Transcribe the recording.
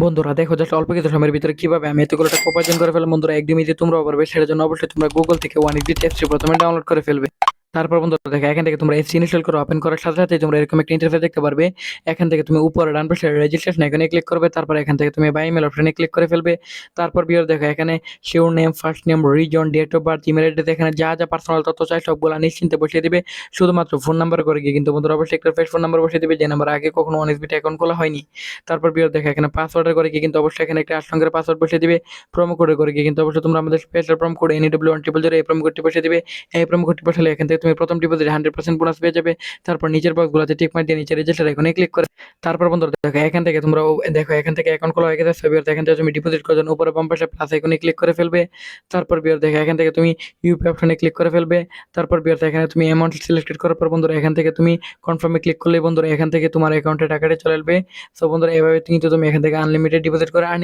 বন্ধুরা দেখো জাস্ট অল্প কিছু সময়ের ভিতরে কিভাবে আমি এতগুলো টাকা উপার্জন করে ফেললাম বন্ধুরা, একদমই যে তোমরাও পারবে সেটার জন্য অবশ্যই তোমরা গুগল থেকে ওয়ান এক্সিট অ্যাপসটি প্রথমে ডাউনলোড করে ফেলবে। তারপর বন্ধুরা দেখো এখান থেকে তোমরা অ্যাপসটি ইনস্টল করে ওপেন করার সাথে সাথে তোমরা এরকম একটা ইন্টারফেস দেখতে পারবে। এখান থেকে তুমি উপরে ডান পাশে রেজিস্ট্রেশন এখানে ক্লিক করবে, তারপর এখান থেকে তুমি বাই ইমেল অপশনে ক্লিক করে ফেলবে। তারপর বিয়ার দেখো এখানে surname, first name, reason, date of birth, email address, এখানে যা যা পার্সোনাল তথ্য চাই সবগুলো নিশ্চিন্তে বসিয়ে দিবে। শুধুমাত্র ফোন নাম্বার করে গিয়ে কিন্তু বন্ধুরা অবশ্যই একটা ফ্রেশ ফোন নাম্বার বসিয়ে দিবে, যে নাম্বার আগে কখনো অনেসবিট অ্যাকাউন্ট খোলা হয়নি। তারপর বিয়ার দেখো এখানে পাসওয়ার্ডের করে গিয়ে কিন্তু অবশ্যই এখানে একটা 8 সংখ্যার পাসওয়ার্ড বসিয়ে দিবে। প্রোমো কোডের করে গিয়ে কিন্তু অবশ্যই তোমরা আমাদের স্পেশাল প্রোমো কোড NEW1000 এই প্রোমো কোডটি বসিয়ে দিবে। এই প্রোমো কোডটি বসালে এখান থেকে তুমি প্রথম ডিপোজিটে 100% বোনাস পেয়ে যাবে। তারপর নিচের বক্সগুলোতে টিক মার্ক দিয়ে নিচে রেজিস্টার আইকনে ক্লিক করে তারপর বন্ধুরা দেখো এখান থেকে তোমরা দেখো এখান থেকে অ্যাকাউন্ট খোলা হয়ে গেছে। সো বিয়ার এখান থেকে তুমি ডিপোজিট করার জন্য উপরে বাম পাশে প্লাস আইকনে ক্লিক করে ফেলবে। তারপর বিয়ার দেখো এখান থেকে তুমি ইউপি অপশনে ক্লিক করে ফেলবে। তারপর বিয়ার এখানে তুমি অ্যামাউন্ট সিলেক্টেড করার পর বন্ধুরা এখান থেকে তুমি কনফার্মে ক্লিক করলে বন্ধুরা এখান থেকে তোমার অ্যাকাউন্টে টাকাটা চলে আসবে। সো বন্ধুরা এভাবে কিন্তু তুমি এখান থেকে আনলিমিটেড ডিপোজিট করে আর্নিং